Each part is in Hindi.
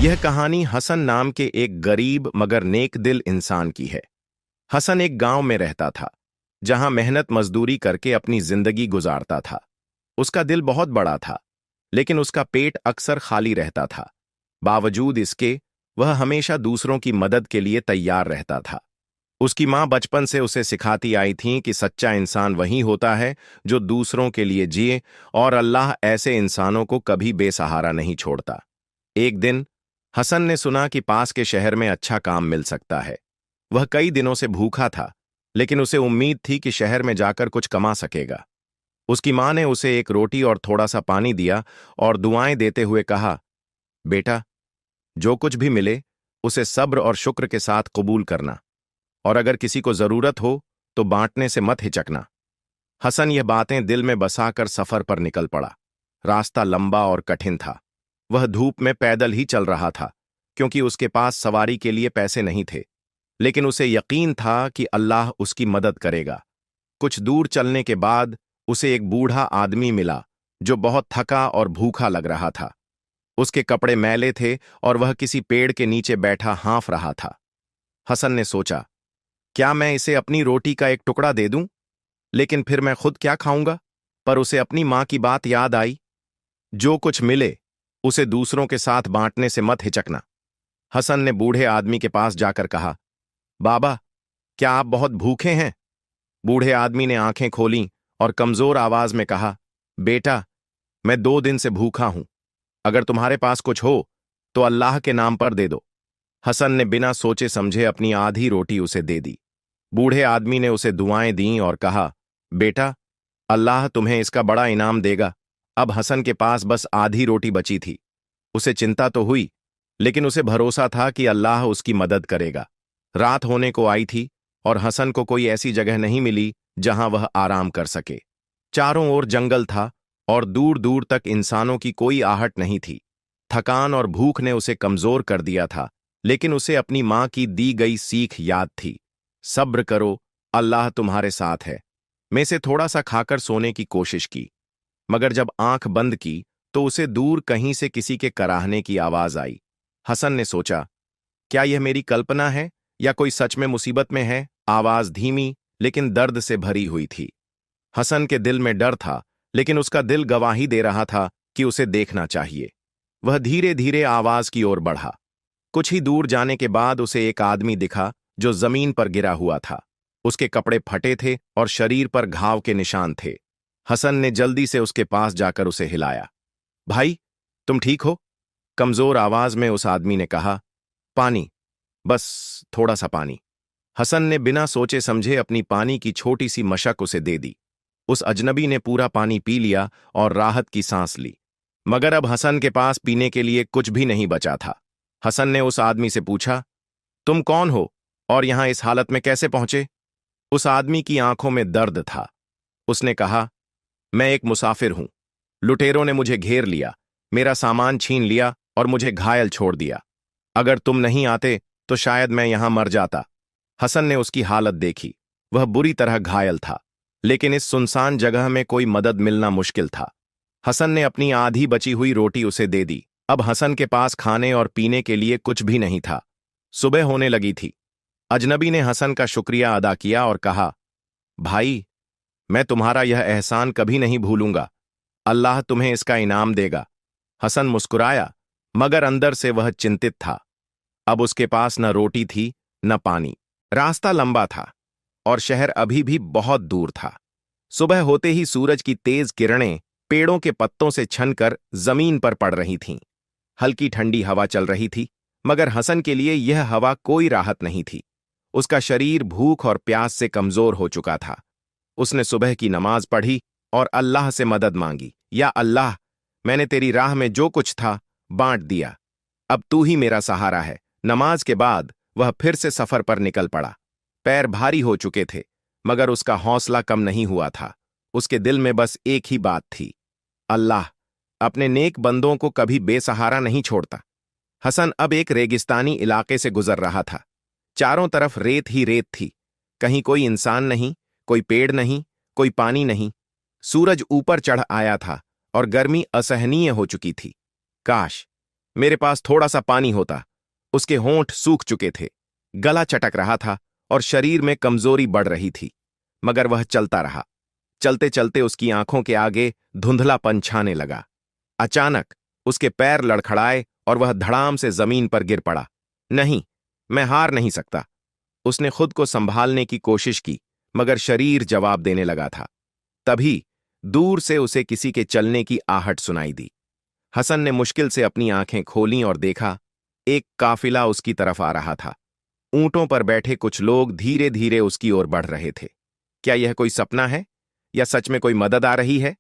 यह कहानी हसन नाम के एक गरीब मगर नेक दिल इंसान की है। हसन एक गांव में रहता था, जहां मेहनत मजदूरी करके अपनी जिंदगी गुजारता था। उसका दिल बहुत बड़ा था, लेकिन उसका पेट अक्सर खाली रहता था। बावजूद इसके, वह हमेशा दूसरों की मदद के लिए तैयार रहता था। उसकी माँ बचपन से उसे सिखाती आई थी कि सच्चा इंसान वही होता है जो दूसरों के लिए जिए, और अल्लाह ऐसे इंसानों को कभी बेसहारा नहीं छोड़ता। एक दिन हसन ने सुना कि पास के शहर में अच्छा काम मिल सकता है। वह कई दिनों से भूखा था, लेकिन उसे उम्मीद थी कि शहर में जाकर कुछ कमा सकेगा। उसकी माँ ने उसे एक रोटी और थोड़ा सा पानी दिया और दुआएं देते हुए कहा, बेटा, जो कुछ भी मिले उसे सब्र और शुक्र के साथ कबूल करना, और अगर किसी को जरूरत हो तो बांटने से मत हिचकना। हसन यह बातें दिल में बसाकर सफर पर निकल पड़ा। रास्ता लंबा और कठिन था। वह धूप में पैदल ही चल रहा था, क्योंकि उसके पास सवारी के लिए पैसे नहीं थे। लेकिन उसे यकीन था कि अल्लाह उसकी मदद करेगा। कुछ दूर चलने के बाद उसे एक बूढ़ा आदमी मिला, जो बहुत थका और भूखा लग रहा था। उसके कपड़े मैले थे और वह किसी पेड़ के नीचे बैठा हाँफ रहा था। हसन ने सोचा, क्या मैं इसे अपनी रोटी का एक टुकड़ा दे दूं? लेकिन फिर मैं खुद क्या खाऊंगा? पर उसे अपनी मां की बात याद आई, जो कुछ मिले उसे दूसरों के साथ बांटने से मत हिचकना। हसन ने बूढ़े आदमी के पास जाकर कहा, बाबा, क्या आप बहुत भूखे हैं? बूढ़े आदमी ने आंखें खोलीं और कमजोर आवाज में कहा, बेटा, मैं 2 दिन से भूखा हूं। अगर तुम्हारे पास कुछ हो तो अल्लाह के नाम पर दे दो। हसन ने बिना सोचे समझे अपनी आधी रोटी उसे दे दी। बूढ़े आदमी ने उसे दुआएं दीं और कहा, बेटा, अल्लाह तुम्हें इसका बड़ा इनाम देगा। अब हसन के पास बस आधी रोटी बची थी। उसे चिंता तो हुई, लेकिन उसे भरोसा था कि अल्लाह उसकी मदद करेगा। रात होने को आई थी और हसन को कोई ऐसी जगह नहीं मिली जहां वह आराम कर सके। चारों ओर जंगल था और दूर दूर तक इंसानों की कोई आहट नहीं थी। थकान और भूख ने उसे कमजोर कर दिया था, लेकिन उसे अपनी मां की दी गई सीख याद थी, सब्र करो, अल्लाह तुम्हारे साथ है। में से थोड़ा सा खाकर सोने की कोशिश की, मगर जब आंख बंद की तो उसे दूर कहीं से किसी के कराहने की आवाज आई। हसन ने सोचा, क्या यह मेरी कल्पना है या कोई सच में मुसीबत में है? आवाज धीमी लेकिन दर्द से भरी हुई थी। हसन के दिल में डर था, लेकिन उसका दिल गवाही दे रहा था कि उसे देखना चाहिए। वह धीरे धीरे आवाज की ओर बढ़ा। कुछ ही दूर जाने के बाद उसे एक आदमी दिखा जो जमीन पर गिरा हुआ था। उसके कपड़े फटे थे और शरीर पर घाव के निशान थे। हसन ने जल्दी से उसके पास जाकर उसे हिलाया। भाई, तुम ठीक हो? कमजोर आवाज में उस आदमी ने कहा, पानी, बस थोड़ा सा पानी। हसन ने बिना सोचे समझे अपनी पानी की छोटी सी मशक उसे दे दी। उस अजनबी ने पूरा पानी पी लिया और राहत की सांस ली। मगर अब हसन के पास पीने के लिए कुछ भी नहीं बचा था। हसन ने उस आदमी से पूछा, तुम कौन हो और यहां इस हालत में कैसे पहुंचे? उस आदमी की आंखों में दर्द था। उसने कहा, मैं एक मुसाफिर हूं। लुटेरों ने मुझे घेर लिया, मेरा सामान छीन लिया और मुझे घायल छोड़ दिया। अगर तुम नहीं आते तो शायद मैं यहां मर जाता। हसन ने उसकी हालत देखी। वह बुरी तरह घायल था, लेकिन इस सुनसान जगह में कोई मदद मिलना मुश्किल था। हसन ने अपनी आधी बची हुई रोटी उसे दे दी। अब हसन के पास खाने और पीने के लिए कुछ भी नहीं था। सुबह होने लगी थी। अजनबी ने हसन का शुक्रिया अदा किया और कहा, भाई, मैं तुम्हारा यह एहसान कभी नहीं भूलूंगा। अल्लाह तुम्हें इसका इनाम देगा। हसन मुस्कुराया, मगर अंदर से वह चिंतित था। अब उसके पास न रोटी थी न पानी। रास्ता लंबा था और शहर अभी भी बहुत दूर था। सुबह होते ही सूरज की तेज किरणें पेड़ों के पत्तों से छनकर जमीन पर पड़ रही थीं। हल्की ठंडी हवा चल रही थी, मगर हसन के लिए यह हवा कोई राहत नहीं थी। उसका शरीर भूख और प्यास से कमजोर हो चुका था। उसने सुबह की नमाज पढ़ी और अल्लाह से मदद मांगी, या अल्लाह, मैंने तेरी राह में जो कुछ था बांट दिया। अब तू ही मेरा सहारा है। नमाज के बाद वह फिर से सफर पर निकल पड़ा। पैर भारी हो चुके थे, मगर उसका हौसला कम नहीं हुआ था। उसके दिल में बस एक ही बात थी, अल्लाह अपने नेक बंदों को कभी बेसहारा नहीं छोड़ता। हसन अब एक रेगिस्तानी इलाके से गुजर रहा था। चारों तरफ रेत ही रेत थी। कहीं कोई इंसान नहीं, कोई पेड़ नहीं, कोई पानी नहीं। सूरज ऊपर चढ़ आया था और गर्मी असहनीय हो चुकी थी। काश मेरे पास थोड़ा सा पानी होता। उसके होंठ सूख चुके थे, गला चटक रहा था और शरीर में कमजोरी बढ़ रही थी, मगर वह चलता रहा। चलते चलते उसकी आंखों के आगे धुंधलापन छाने लगा। अचानक उसके पैर लड़खड़ाए और वह धड़ाम से जमीन पर गिर पड़ा। नहीं, मैं हार नहीं सकता। उसने खुद को संभालने की कोशिश की, मगर शरीर जवाब देने लगा था। तभी दूर से उसे किसी के चलने की आहट सुनाई दी। हसन ने मुश्किल से अपनी आंखें खोलीं और देखा, एक काफिला उसकी तरफ आ रहा था। ऊंटों पर बैठे कुछ लोग धीरे धीरे उसकी ओर बढ़ रहे थे। क्या यह कोई सपना है या सच में कोई मदद आ रही है?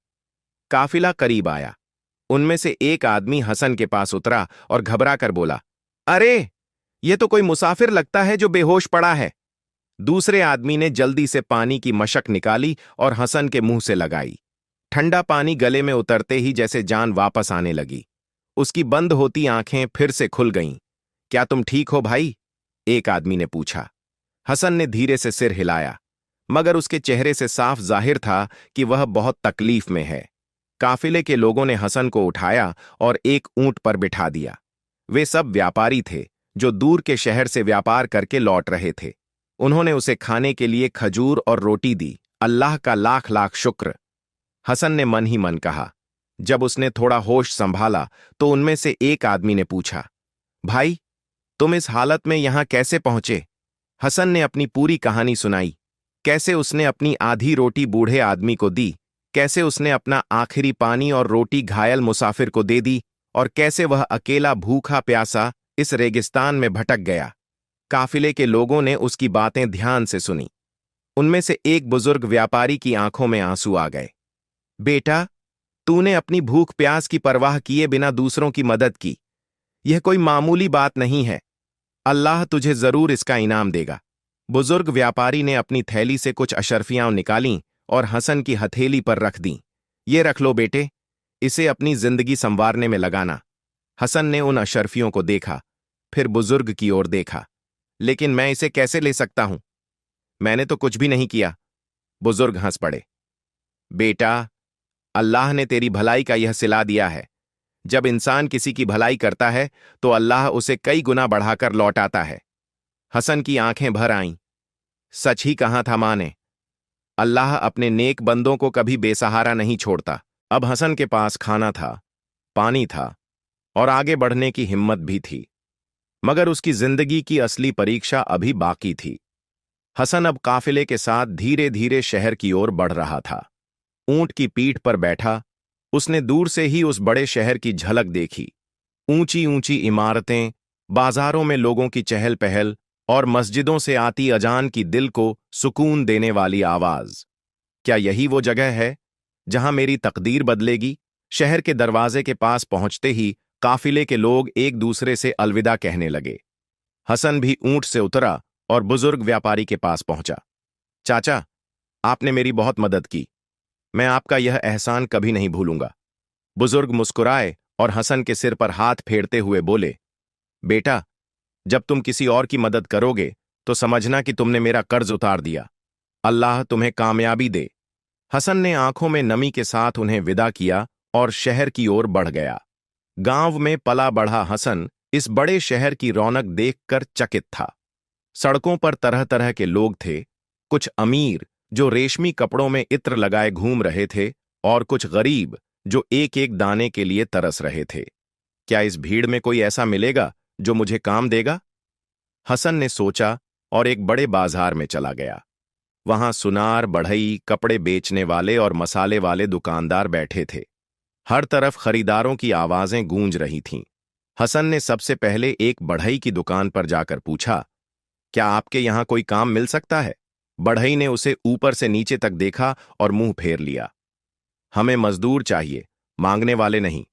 काफिला करीब आया। उनमें से एक आदमी हसन के पास उतरा और घबरा कर बोला, अरे, यह तो कोई मुसाफिर लगता है जो बेहोश पड़ा है। दूसरे आदमी ने जल्दी से पानी की मशक निकाली और हसन के मुंह से लगाई। ठंडा पानी गले में उतरते ही जैसे जान वापस आने लगी। उसकी बंद होती आंखें फिर से खुल गईं। क्या तुम ठीक हो भाई? एक आदमी ने पूछा। हसन ने धीरे से सिर हिलाया, मगर उसके चेहरे से साफ जाहिर था कि वह बहुत तकलीफ में है। काफिले के लोगों ने हसन को उठाया और एक ऊंट पर बिठा दिया। वे सब व्यापारी थे जो दूर के शहर से व्यापार करके लौट रहे थे। उन्होंने उसे खाने के लिए खजूर और रोटी दी। अल्लाह का लाख लाख शुक्र, हसन ने मन ही मन कहा। जब उसने थोड़ा होश संभाला तो उनमें से एक आदमी ने पूछा, भाई, तुम इस हालत में यहां कैसे पहुंचे? हसन ने अपनी पूरी कहानी सुनाई। कैसे उसने अपनी आधी रोटी बूढ़े आदमी को दी, कैसे उसने अपना आखिरी पानी और रोटी घायल मुसाफिर को दे दी, और कैसे वह अकेला भूखा प्यासा इस रेगिस्तान में भटक गया। काफिले के लोगों ने उसकी बातें ध्यान से सुनी। उनमें से एक बुजुर्ग व्यापारी की आंखों में आंसू आ गए। बेटा, तूने अपनी भूख प्यास की परवाह किए बिना दूसरों की मदद की। यह कोई मामूली बात नहीं है। अल्लाह तुझे जरूर इसका इनाम देगा। बुजुर्ग व्यापारी ने अपनी थैली से कुछ अशर्फियां निकालीं और हसन की हथेली पर रख दीं। ये रख लो बेटे, इसे अपनी जिंदगी संवारने में लगाना। हसन ने उन अशर्फियों को देखा, फिर बुजुर्ग की ओर देखा। लेकिन मैं इसे कैसे ले सकता हूं? मैंने तो कुछ भी नहीं किया। बुजुर्ग हंस पड़े। बेटा, अल्लाह ने तेरी भलाई का यह सिला दिया है। जब इंसान किसी की भलाई करता है तो अल्लाह उसे कई गुना बढ़ाकर लौटाता है। हसन की आंखें भर आईं। सच ही कहा था मां ने। अल्लाह अपने नेक बंदों को कभी बेसहारा नहीं छोड़ता। अब हसन के पास खाना था, पानी था और आगे बढ़ने की हिम्मत भी थी, मगर उसकी जिंदगी की असली परीक्षा अभी बाकी थी। हसन अब काफिले के साथ धीरे धीरे शहर की ओर बढ़ रहा था। ऊंट की पीठ पर बैठा उसने दूर से ही उस बड़े शहर की झलक देखी। ऊंची ऊंची इमारतें, बाजारों में लोगों की चहल पहल और मस्जिदों से आती अजान की दिल को सुकून देने वाली आवाज। क्या यही वो जगह है जहां मेरी तकदीर बदलेगी? शहर के दरवाजे के पास पहुंचते ही काफिले के लोग एक दूसरे से अलविदा कहने लगे। हसन भी ऊंट से उतरा और बुजुर्ग व्यापारी के पास पहुंचा। चाचा, आपने मेरी बहुत मदद की। मैं आपका यह एहसान कभी नहीं भूलूंगा। बुजुर्ग मुस्कुराए और हसन के सिर पर हाथ फेरते हुए बोले, बेटा, जब तुम किसी और की मदद करोगे तो समझना कि तुमने मेरा कर्ज उतार दिया। अल्लाह तुम्हें कामयाबी दे। हसन ने आंखों में नमी के साथ उन्हें विदा किया और शहर की ओर बढ़ गया। गांव में पला बढ़ा हसन इस बड़े शहर की रौनक देखकर चकित था। सड़कों पर तरह तरह के लोग थे, कुछ अमीर जो रेशमी कपड़ों में इत्र लगाए घूम रहे थे और कुछ गरीब जो एक एक दाने के लिए तरस रहे थे। क्या इस भीड़ में कोई ऐसा मिलेगा जो मुझे काम देगा? हसन ने सोचा और एक बड़े बाजार में चला गया। वहां सुनार, बढ़ई, कपड़े बेचने वाले और मसाले वाले दुकानदार बैठे थे। हर तरफ खरीदारों की आवाजें गूंज रही थीं। हसन ने सबसे पहले एक बढ़ई की दुकान पर जाकर पूछा, क्या आपके यहां कोई काम मिल सकता है? बढ़ई ने उसे ऊपर से नीचे तक देखा और मुंह फेर लिया। हमें मजदूर चाहिए, मांगने वाले नहीं।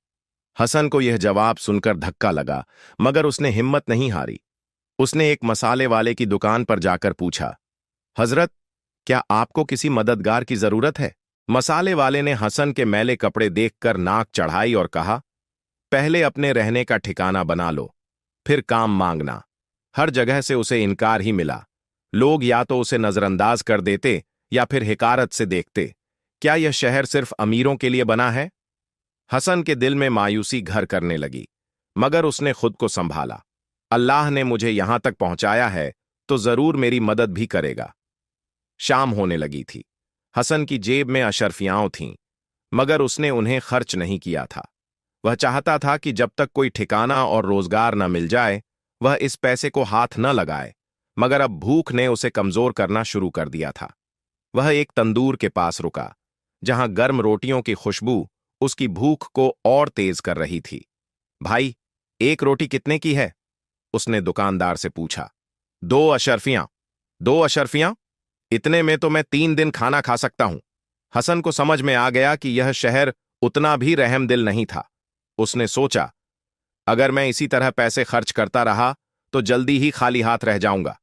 हसन को यह जवाब सुनकर धक्का लगा, मगर उसने हिम्मत नहीं हारी। उसने एक मसाले वाले की दुकान पर जाकर पूछा, हजरत, क्या आपको किसी मददगार की जरूरत है? मसाले वाले ने हसन के मैले कपड़े देखकर नाक चढ़ाई और कहा, पहले अपने रहने का ठिकाना बना लो, फिर काम मांगना। हर जगह से उसे इनकार ही मिला। लोग या तो उसे नजरअंदाज कर देते या फिर हिकारत से देखते। क्या यह शहर सिर्फ अमीरों के लिए बना है? हसन के दिल में मायूसी घर करने लगी। मगर उसने खुद को संभाला। अल्लाह ने मुझे यहां तक पहुंचाया है तो जरूर मेरी मदद भी करेगा। शाम होने लगी थी। हसन की जेब में अशरफियां थीं, मगर उसने उन्हें खर्च नहीं किया था। वह चाहता था कि जब तक कोई ठिकाना और रोजगार न मिल जाए वह इस पैसे को हाथ न लगाए, मगर अब भूख ने उसे कमजोर करना शुरू कर दिया था। वह एक तंदूर के पास रुका, जहां गर्म रोटियों की खुशबू उसकी भूख को और तेज कर रही थी। भाई, एक रोटी कितने की है? उसने दुकानदार से पूछा। 2 अशरफियां। 2 अशरफियां? इतने में तो मैं 3 दिन खाना खा सकता हूं। हसन को समझ में आ गया कि यह शहर उतना भी रहमदिल नहीं था। उसने सोचा, अगर मैं इसी तरह पैसे खर्च करता रहा तो जल्दी ही खाली हाथ रह जाऊंगा।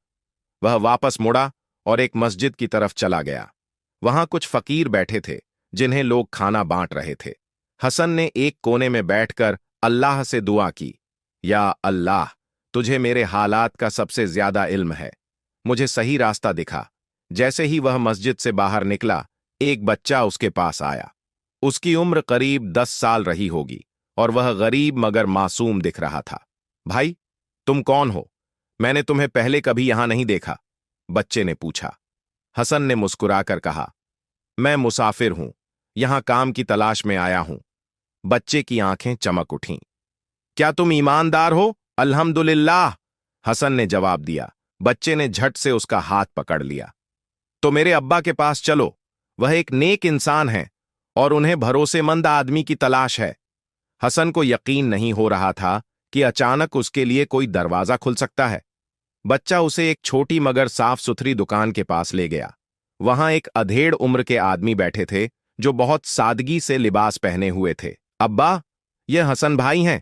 वह वापस मुड़ा और एक मस्जिद की तरफ चला गया। वहां कुछ फकीर बैठे थे जिन्हें लोग खाना बांट रहे थे। हसन ने एक कोने में बैठकर अल्लाह से दुआ की, या अल्लाह, तुझे मेरे हालात का सबसे ज्यादा इल्म है, मुझे सही रास्ता दिखा। जैसे ही वह मस्जिद से बाहर निकला, एक बच्चा उसके पास आया। उसकी उम्र करीब 10 साल रही होगी और वह गरीब मगर मासूम दिख रहा था। भाई, तुम कौन हो? मैंने तुम्हें पहले कभी यहां नहीं देखा, बच्चे ने पूछा। हसन ने मुस्कुराकर कहा, मैं मुसाफिर हूं, यहां काम की तलाश में आया हूं। बच्चे की आंखें चमक उठीं। क्या तुम ईमानदार हो? अल्हम्दुलिल्लाह, हसन ने जवाब दिया। बच्चे ने झट से उसका हाथ पकड़ लिया। तो मेरे अब्बा के पास चलो, वह एक नेक इंसान है और उन्हें भरोसेमंद आदमी की तलाश है। हसन को यकीन नहीं हो रहा था कि अचानक उसके लिए कोई दरवाजा खुल सकता है। बच्चा उसे एक छोटी मगर साफ सुथरी दुकान के पास ले गया। वहां एक अधेड़ उम्र के आदमी बैठे थे जो बहुत सादगी से लिबास पहने हुए थे। अब्बा, यह हसन भाई हैं,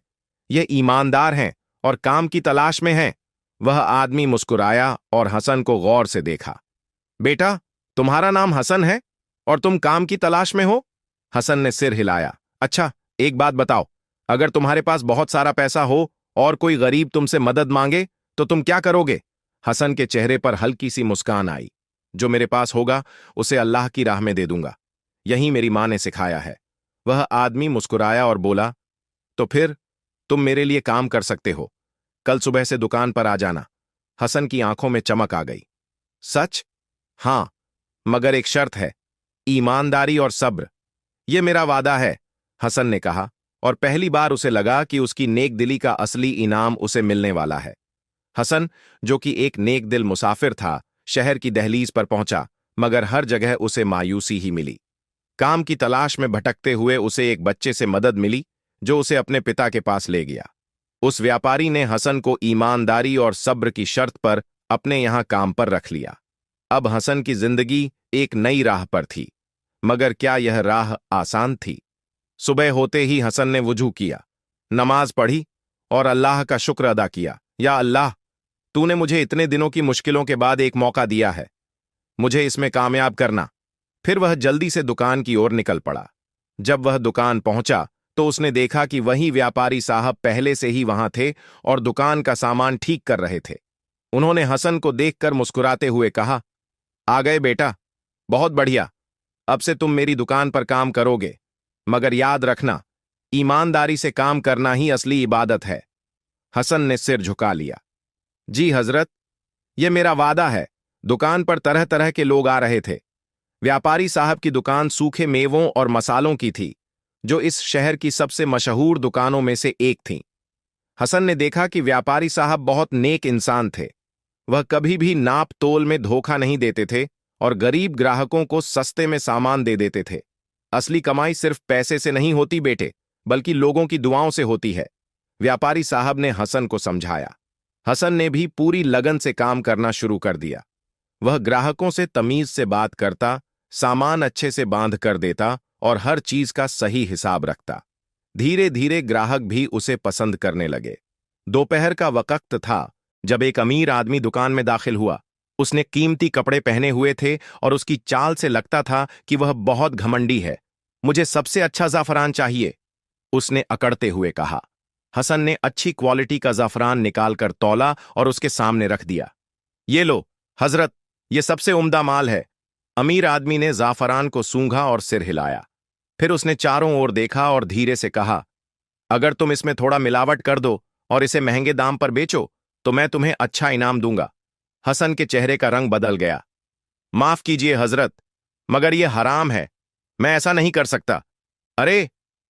यह ईमानदार हैं और काम की तलाश में हैं। वह आदमी मुस्कुराया और हसन को गौर से देखा। बेटा, तुम्हारा नाम हसन है और तुम काम की तलाश में हो? हसन ने सिर हिलाया। अच्छा, एक बात बताओ, अगर तुम्हारे पास बहुत सारा पैसा हो और कोई गरीब तुमसे मदद मांगे तो तुम क्या करोगे? हसन के चेहरे पर हल्की सी मुस्कान आई। जो मेरे पास होगा उसे अल्लाह की राह में दे दूंगा, यही मेरी मां ने सिखाया है। वह आदमी मुस्कुराया और बोला, तो फिर तुम मेरे लिए काम कर सकते हो, कल सुबह से दुकान पर आ जाना। हसन की आंखों में चमक आ गई। सच? हां, मगर एक शर्त है, ईमानदारी और सब्र। यह मेरा वादा है, हसन ने कहा, और पहली बार उसे लगा कि उसकी नेकदिली का असली इनाम उसे मिलने वाला है। हसन, जो कि एक नेकदिल मुसाफिर था, शहर की दहलीज पर पहुंचा, मगर हर जगह उसे मायूसी ही मिली। काम की तलाश में भटकते हुए उसे एक बच्चे से मदद मिली जो उसे अपने पिता के पास ले गया। उस व्यापारी ने हसन को ईमानदारी और सब्र की शर्त पर अपने यहां काम पर रख लिया। अब हसन की जिंदगी एक नई राह पर थी, मगर क्या यह राह आसान थी? सुबह होते ही हसन ने वुजू किया, नमाज पढ़ी और अल्लाह का शुक्र अदा किया। या अल्लाह, तूने मुझे इतने दिनों की मुश्किलों के बाद एक मौका दिया है, मुझे इसमें कामयाब करना। फिर वह जल्दी से दुकान की ओर निकल पड़ा। जब वह दुकान पहुंचा तो उसने देखा कि वही व्यापारी साहब पहले से ही वहां थे और दुकान का सामान ठीक कर रहे थे। उन्होंने हसन को देखकर मुस्कुराते हुए कहा, आ गए बेटा, बहुत बढ़िया, अब से तुम मेरी दुकान पर काम करोगे, मगर याद रखना, ईमानदारी से काम करना ही असली इबादत है। हसन ने सिर झुका लिया। जी हजरत, यह मेरा वादा है। दुकान पर तरह तरह के लोग आ रहे थे। व्यापारी साहब की दुकान सूखे मेवों और मसालों की थी, जो इस शहर की सबसे मशहूर दुकानों में से एक थी। हसन ने देखा कि व्यापारी साहब बहुत नेक इंसान थे। वह कभी भी नाप तोल में धोखा नहीं देते थे और गरीब ग्राहकों को सस्ते में सामान दे देते थे। असली कमाई सिर्फ पैसे से नहीं होती बेटे, बल्कि लोगों की दुआओं से होती है, व्यापारी साहब ने हसन को समझाया। हसन ने भी पूरी लगन से काम करना शुरू कर दिया। वह ग्राहकों से तमीज से बात करता, सामान अच्छे से बांध कर देता और हर चीज का सही हिसाब रखता। धीरे धीरे ग्राहक भी उसे पसंद करने लगे। दोपहर का वक्त था जब एक अमीर आदमी दुकान में दाखिल हुआ। उसने कीमती कपड़े पहने हुए थे और उसकी चाल से लगता था कि वह बहुत घमंडी है। मुझे सबसे अच्छा जाफरान चाहिए, उसने अकड़ते हुए कहा। हसन ने अच्छी क्वालिटी का जाफरान निकालकर तौला और उसके सामने रख दिया। ये लो हजरत, ये सबसे उम्दा माल है। अमीर आदमी ने जाफरान को सूंघा और सिर हिलाया। फिर उसने चारों ओर देखा और धीरे से कहा, अगर तुम इसमें थोड़ा मिलावट कर दो और इसे महंगे दाम पर बेचो तो मैं तुम्हें अच्छा इनाम दूंगा। हसन के चेहरे का रंग बदल गया। माफ कीजिए हजरत, मगर यह हराम है, मैं ऐसा नहीं कर सकता। अरे,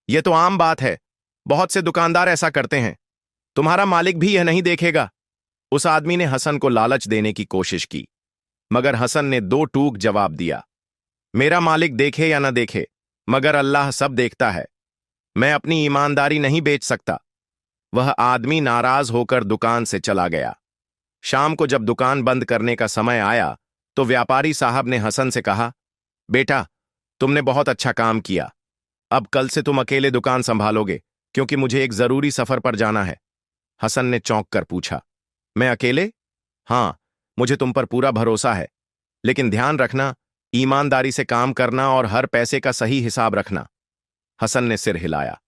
यह तो आम बात है, बहुत से दुकानदार ऐसा करते हैं, तुम्हारा मालिक भी यह नहीं देखेगा। उस आदमी ने हसन को लालच देने की कोशिश की, मगर हसन ने दो टूक जवाब दिया। मेरा मालिक देखे या न देखे, मगर अल्लाह सब देखता है, मैं अपनी ईमानदारी नहीं बेच सकता। वह आदमी नाराज होकर दुकान से चला गया। शाम को जब दुकान बंद करने का समय आया तो व्यापारी साहब ने हसन से कहा, बेटा, तुमने बहुत अच्छा काम किया। अब कल से तुम अकेले दुकान संभालोगे, क्योंकि मुझे एक जरूरी सफर पर जाना है। हसन ने चौंक कर पूछा, मैं अकेले? हाँ, मुझे तुम पर पूरा भरोसा है, लेकिन ध्यान रखना, ईमानदारी से काम करना और हर पैसे का सही हिसाब रखना। हसन ने सिर हिलाया।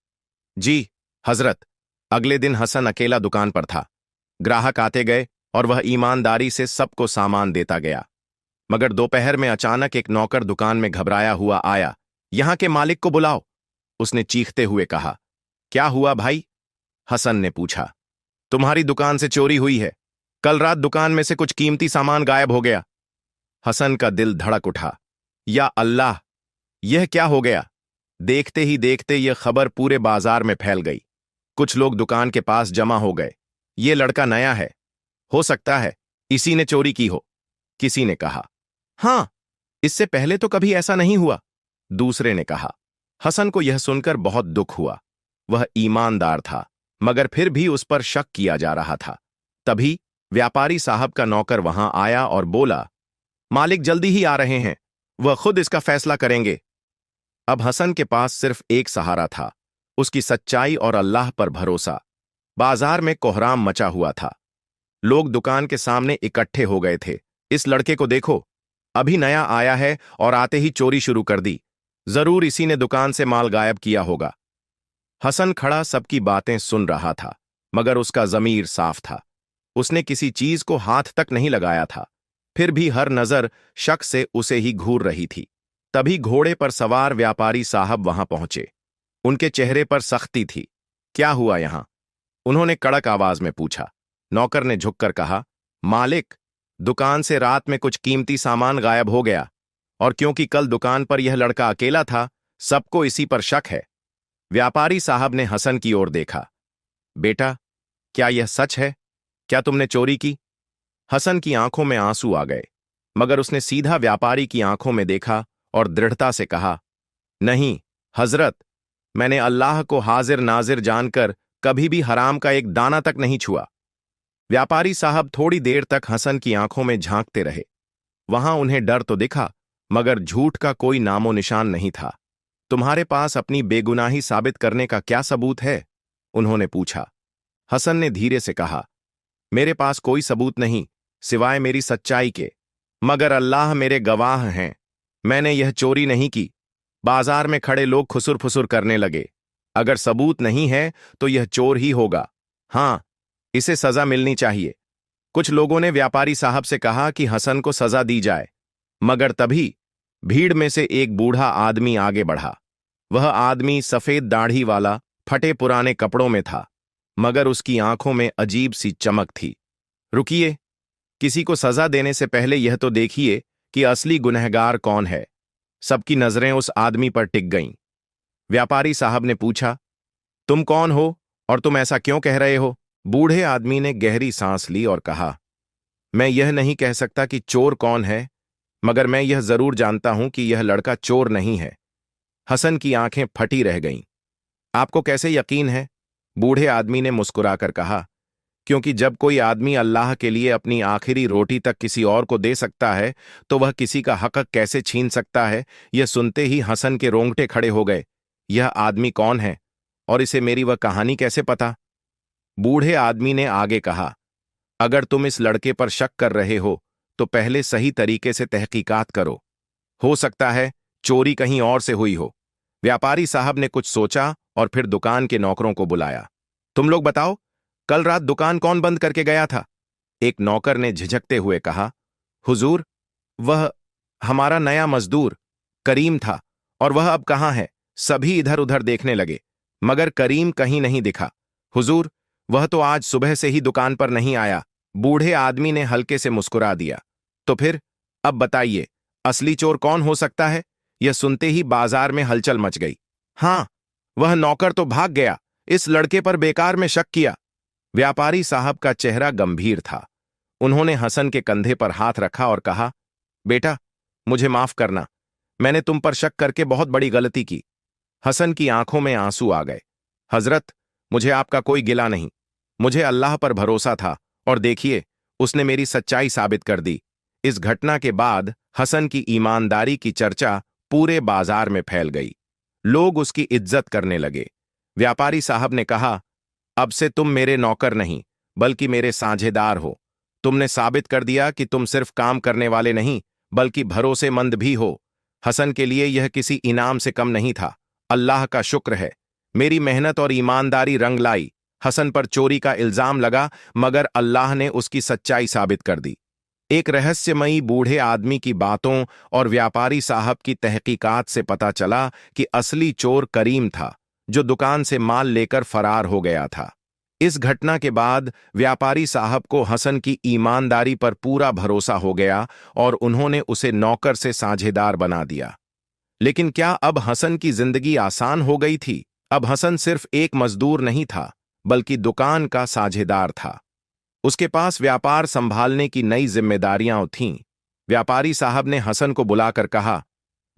जी हजरत। अगले दिन हसन अकेला दुकान पर था। ग्राहक आते गए और वह ईमानदारी से सबको सामान देता गया। मगर दोपहर में अचानक एक नौकर दुकान में घबराया हुआ आया। यहां के मालिक को बुलाओ, उसने चीखते हुए कहा। क्या हुआ भाई? हसन ने पूछा। तुम्हारी दुकान से चोरी हुई है, कल रात दुकान में से कुछ कीमती सामान गायब हो गया। हसन का दिल धड़क उठा। या अल्लाह, यह क्या हो गया? देखते ही देखते यह खबर पूरे बाजार में फैल गई। कुछ लोग दुकान के पास जमा हो गए। यह लड़का नया है, हो सकता है इसी ने चोरी की हो, किसी ने कहा। हां, इससे पहले तो कभी ऐसा नहीं हुआ, दूसरे ने कहा। हसन को यह सुनकर बहुत दुख हुआ। वह ईमानदार था, मगर फिर भी उस पर शक किया जा रहा था। तभी व्यापारी साहब का नौकर वहां आया और बोला, मालिक जल्दी ही आ रहे हैं, वह खुद इसका फैसला करेंगे। अब हसन के पास सिर्फ एक सहारा था, उसकी सच्चाई और अल्लाह पर भरोसा। बाजार में कोहराम मचा हुआ था। लोग दुकान के सामने इकट्ठे हो गए थे। इस लड़के को देखो, अभी नया आया है और आते ही चोरी शुरू कर दी, जरूर इसी ने दुकान से माल गायब किया होगा। हसन खड़ा सबकी बातें सुन रहा था, मगर उसका जमीर साफ था। उसने किसी चीज को हाथ तक नहीं लगाया था, फिर भी हर नजर शक से उसे ही घूर रही थी। तभी घोड़े पर सवार व्यापारी साहब वहां पहुंचे। उनके चेहरे पर सख्ती थी। क्या हुआ यहां? उन्होंने कड़क आवाज में पूछा। नौकर ने झुककर कहा, मालिक, दुकान से रात में कुछ कीमती सामान गायब हो गया, और क्योंकि कल दुकान पर यह लड़का अकेला था, सबको इसी पर शक है। व्यापारी साहब ने हसन की ओर देखा। बेटा, क्या यह सच है? क्या तुमने चोरी की? हसन की आंखों में आंसू आ गए, मगर उसने सीधा व्यापारी की आंखों में देखा और दृढ़ता से कहा, नहीं हजरत, मैंने अल्लाह को हाजिर नाजिर जानकर कभी भी हराम का एक दाना तक नहीं छुआ। व्यापारी साहब थोड़ी देर तक हसन की आंखों में झांकते रहे। वहां उन्हें डर तो दिखा, मगर झूठ का कोई नामो निशान नहीं था। तुम्हारे पास अपनी बेगुनाही साबित करने का क्या सबूत है? उन्होंने पूछा। हसन ने धीरे से कहा, मेरे पास कोई सबूत नहीं सिवाय मेरी सच्चाई के, मगर अल्लाह मेरे गवाह हैं, मैंने यह चोरी नहीं की। बाजार में खड़े लोग खुसुर फुसुर करने लगे। अगर सबूत नहीं है तो यह चोर ही होगा। हां, इसे सजा मिलनी चाहिए। कुछ लोगों ने व्यापारी साहब से कहा कि हसन को सजा दी जाए, मगर तभी भीड़ में से एक बूढ़ा आदमी आगे बढ़ा। वह आदमी सफेद दाढ़ी वाला, फटे पुराने कपड़ों में था, मगर उसकी आंखों में अजीब सी चमक थी। रुकिए, किसी को सजा देने से पहले यह तो देखिए कि असली गुनहगार कौन है। सबकी नजरें उस आदमी पर टिक गईं। व्यापारी साहब ने पूछा, तुम कौन हो और तुम ऐसा क्यों कह रहे हो? बूढ़े आदमी ने गहरी सांस ली और कहा, मैं यह नहीं कह सकता कि चोर कौन है, मगर मैं यह जरूर जानता हूं कि यह लड़का चोर नहीं है। हसन की आंखें फटी रह गईं। आपको कैसे यकीन है? बूढ़े आदमी ने मुस्कुराकर कहा, क्योंकि जब कोई आदमी अल्लाह के लिए अपनी आखिरी रोटी तक किसी और को दे सकता है, तो वह किसी का हक कैसे छीन सकता है? यह सुनते ही हसन के रोंगटे खड़े हो गए। यह आदमी कौन है और इसे मेरी वह कहानी कैसे पता? बूढ़े आदमी ने आगे कहा, अगर तुम इस लड़के पर शक कर रहे हो तो पहले सही तरीके से तहकीकात करो। हो सकता है चोरी कहीं और से हुई हो। व्यापारी साहब ने कुछ सोचा और फिर दुकान के नौकरों को बुलाया। तुम लोग बताओ, कल रात दुकान कौन बंद करके गया था? एक नौकर ने झिझकते हुए कहा, हुजूर, वह हमारा नया मजदूर करीम था, और वह अब कहां है? सभी इधर उधर देखने लगे, मगर करीम कहीं नहीं दिखा। हुजूर, वह तो आज सुबह से ही दुकान पर नहीं आया। बूढ़े आदमी ने हल्के से मुस्कुरा दिया। तो फिर अब बताइए, असली चोर कौन हो सकता है? यह सुनते ही बाजार में हलचल मच गई। हाँ, वह नौकर तो भाग गया। इस लड़के पर बेकार में शक किया। व्यापारी साहब का चेहरा गंभीर था। उन्होंने हसन के कंधे पर हाथ रखा और कहा, बेटा, मुझे माफ करना। मैंने तुम पर शक करके बहुत बड़ी गलती की। हसन की आंखों में आंसू आ गए। हजरत, मुझे आपका कोई गिला नहीं। मुझे अल्लाह पर भरोसा था और देखिए, उसने मेरी सच्चाई साबित कर दी। इस घटना के बाद हसन की ईमानदारी की चर्चा पूरे बाजार में फैल गई। लोग उसकी इज्जत करने लगे। व्यापारी साहब ने कहा, अब से तुम मेरे नौकर नहीं, बल्कि मेरे साझेदार हो। तुमने साबित कर दिया कि तुम सिर्फ काम करने वाले नहीं, बल्कि भरोसेमंद भी हो। हसन के लिए यह किसी इनाम से कम नहीं था। अल्लाह का शुक्र है, मेरी मेहनत और ईमानदारी रंग लाई। हसन पर चोरी का इल्जाम लगा, मगर अल्लाह ने उसकी सच्चाई साबित कर दी। एक रहस्यमयी बूढ़े आदमी की बातों और व्यापारी साहब की तहकीकात से पता चला कि असली चोर करीम था, जो दुकान से माल लेकर फरार हो गया था। इस घटना के बाद व्यापारी साहब को हसन की ईमानदारी पर पूरा भरोसा हो गया और उन्होंने उसे नौकर से साझेदार बना दिया। लेकिन क्या अब हसन की जिंदगी आसान हो गई थी? अब हसन सिर्फ एक मजदूर नहीं था, बल्कि दुकान का साझेदार था। उसके पास व्यापार संभालने की नई जिम्मेदारियां थीं। व्यापारी साहब ने हसन को बुलाकर कहा,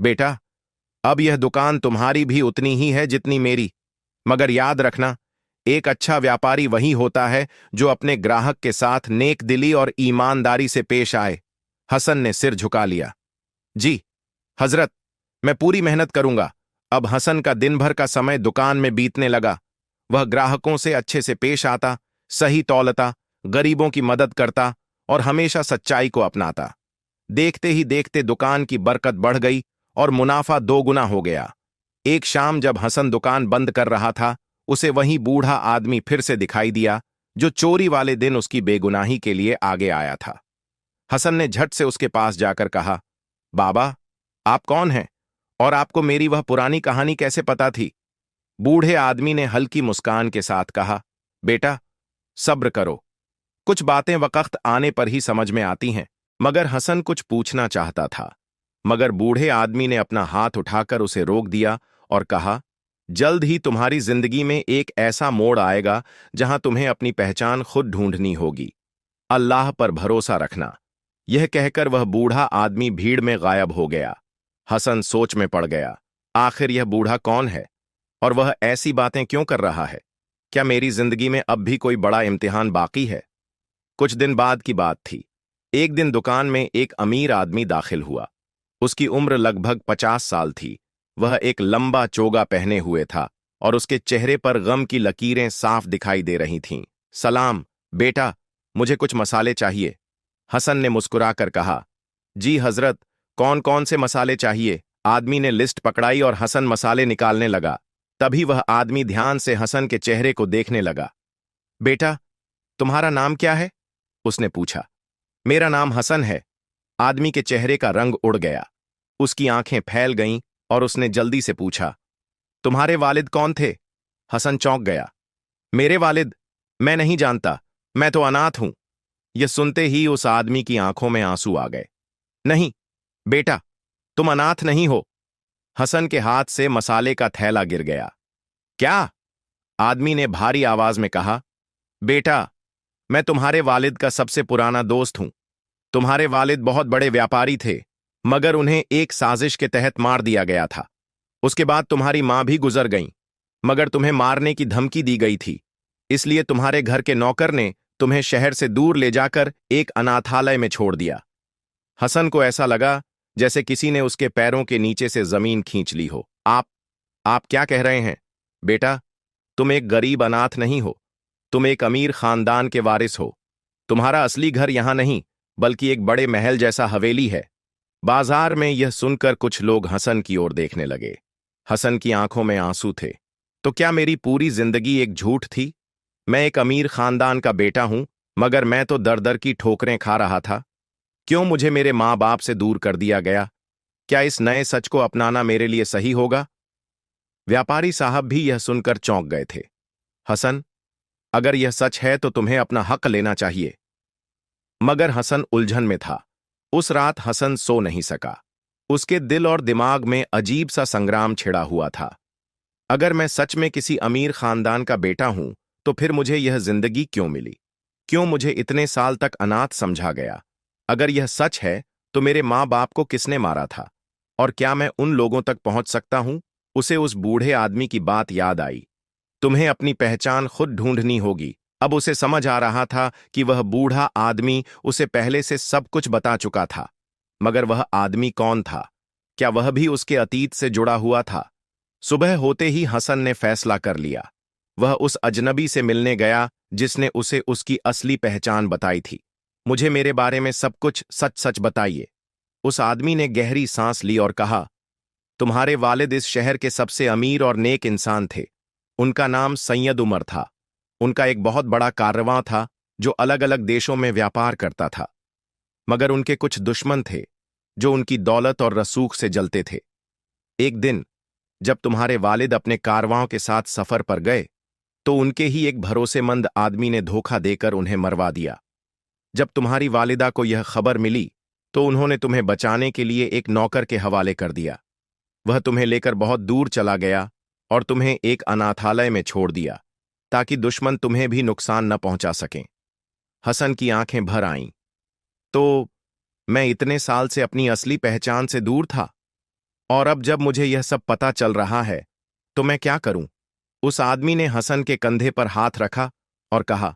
बेटा, अब यह दुकान तुम्हारी भी उतनी ही है जितनी मेरी। मगर याद रखना, एक अच्छा व्यापारी वही होता है जो अपने ग्राहक के साथ नेक दिली और ईमानदारी से पेश आए। हसन ने सिर झुका लिया। जी हजरत, मैं पूरी मेहनत करूंगा। अब हसन का दिन भर का समय दुकान में बीतने लगा। वह ग्राहकों से अच्छे से पेश आता, सही तौलता, गरीबों की मदद करता और हमेशा सच्चाई को अपनाता। देखते ही देखते दुकान की बरकत बढ़ गई और मुनाफा दोगुना हो गया। एक शाम जब हसन दुकान बंद कर रहा था, उसे वही बूढ़ा आदमी फिर से दिखाई दिया, जो चोरी वाले दिन उसकी बेगुनाही के लिए आगे आया था। हसन ने झट से उसके पास जाकर कहा, बाबा, आप कौन हैं और आपको मेरी वह पुरानी कहानी कैसे पता थी? बूढ़े आदमी ने हल्की मुस्कान के साथ कहा, बेटा, सब्र करो। कुछ बातें वक्त आने पर ही समझ में आती हैं। मगर हसन कुछ पूछना चाहता था, मगर बूढ़े आदमी ने अपना हाथ उठाकर उसे रोक दिया और कहा, जल्द ही तुम्हारी जिंदगी में एक ऐसा मोड़ आएगा जहां तुम्हें अपनी पहचान खुद ढूंढनी होगी। अल्लाह पर भरोसा रखना। यह कहकर वह बूढ़ा आदमी भीड़ में गायब हो गया। हसन सोच में पड़ गया, आखिर यह बूढ़ा कौन है और वह ऐसी बातें क्यों कर रहा है? क्या मेरी जिंदगी में अब भी कोई बड़ा इम्तिहान बाकी है? कुछ दिन बाद की बात थी। एक दिन दुकान में एक अमीर आदमी दाखिल हुआ। उसकी उम्र लगभग 50 साल थी। वह एक लंबा चोगा पहने हुए था और उसके चेहरे पर गम की लकीरें साफ दिखाई दे रही थीं। सलाम बेटा, मुझे कुछ मसाले चाहिए। हसन ने मुस्कुराकर कहा, जी हजरत, कौन कौन से मसाले चाहिए? आदमी ने लिस्ट पकड़ाई और हसन मसाले निकालने लगा। तभी वह आदमी ध्यान से हसन के चेहरे को देखने लगा। बेटा, तुम्हारा नाम क्या है? उसने पूछा। मेरा नाम हसन है। आदमी के चेहरे का रंग उड़ गया। उसकी आंखें फैल गईं और उसने जल्दी से पूछा, तुम्हारे वालिद कौन थे? हसन चौंक गया। मेरे वालिद? मैं नहीं जानता, मैं तो अनाथ हूं। यह सुनते ही उस आदमी की आंखों में आंसू आ गए। नहीं बेटा, तुम अनाथ नहीं हो। हसन के हाथ से मसाले का थैला गिर गया। क्या? आदमी ने भारी आवाज में कहा, बेटा, मैं तुम्हारे वालिद का सबसे पुराना दोस्त हूं। तुम्हारे वालिद बहुत बड़े व्यापारी थे, मगर उन्हें एक साजिश के तहत मार दिया गया था। उसके बाद तुम्हारी मां भी गुजर गईं, मगर तुम्हें मारने की धमकी दी गई थी। इसलिए तुम्हारे घर के नौकर ने तुम्हें शहर से दूर ले जाकर एक अनाथालय में छोड़ दिया। हसन को ऐसा लगा जैसे किसी ने उसके पैरों के नीचे से जमीन खींच ली हो। आप क्या कह रहे हैं? बेटा, तुम एक गरीब अनाथ नहीं हो, तुम एक अमीर खानदान के वारिस हो। तुम्हारा असली घर यहां नहीं, बल्कि एक बड़े महल जैसा हवेली है। बाजार में यह सुनकर कुछ लोग हसन की ओर देखने लगे। हसन की आंखों में आंसू थे। तो क्या मेरी पूरी जिंदगी एक झूठ थी? मैं एक अमीर खानदान का बेटा हूं, मगर मैं तो दर दर की ठोकरें खा रहा था। क्यों मुझे मेरे मां बाप से दूर कर दिया गया? क्या इस नए सच को अपनाना मेरे लिए सही होगा? व्यापारी साहब भी यह सुनकर चौंक गए थे। हसन, अगर यह सच है तो तुम्हें अपना हक लेना चाहिए। मगर हसन उलझन में था। उस रात हसन सो नहीं सका। उसके दिल और दिमाग में अजीब सा संग्राम छिड़ा हुआ था। अगर मैं सच में किसी अमीर खानदान का बेटा हूं तो फिर मुझे यह जिंदगी क्यों मिली? क्यों मुझे इतने साल तक अनाथ समझा गया? अगर यह सच है तो मेरे माँ बाप को किसने मारा था? और क्या मैं उन लोगों तक पहुंच सकता हूं? उसे उस बूढ़े आदमी की बात याद आई। तुम्हें अपनी पहचान खुद ढूंढनी होगी। अब उसे समझ आ रहा था कि वह बूढ़ा आदमी उसे पहले से सब कुछ बता चुका था। मगर वह आदमी कौन था? क्या वह भी उसके अतीत से जुड़ा हुआ था? सुबह होते ही हसन ने फैसला कर लिया। वह उस अजनबी से मिलने गया जिसने उसे उसकी असली पहचान बताई थी। मुझे मेरे बारे में सब कुछ सच सच बताइए। उस आदमी ने गहरी सांस ली और कहा, तुम्हारे वालिद इस शहर के सबसे अमीर और नेक इंसान थे। उनका नाम सैयद उमर था। उनका एक बहुत बड़ा कारवां था जो अलग अलग देशों में व्यापार करता था। मगर उनके कुछ दुश्मन थे जो उनकी दौलत और रसूख से जलते थे। एक दिन जब तुम्हारे वालिद अपने कारवां के साथ सफर पर गए तो उनके ही एक भरोसेमंद आदमी ने धोखा देकर उन्हें मरवा दिया। जब तुम्हारी वालिदा को यह खबर मिली तो उन्होंने तुम्हें बचाने के लिए एक नौकर के हवाले कर दिया। वह तुम्हें लेकर बहुत दूर चला गया और तुम्हें एक अनाथालय में छोड़ दिया ताकि दुश्मन तुम्हें भी नुकसान न पहुंचा सकें। हसन की आंखें भर आईं। तो मैं इतने साल से अपनी असली पहचान से दूर था, और अब जब मुझे यह सब पता चल रहा है तो मैं क्या करूं? उस आदमी ने हसन के कंधे पर हाथ रखा और कहा,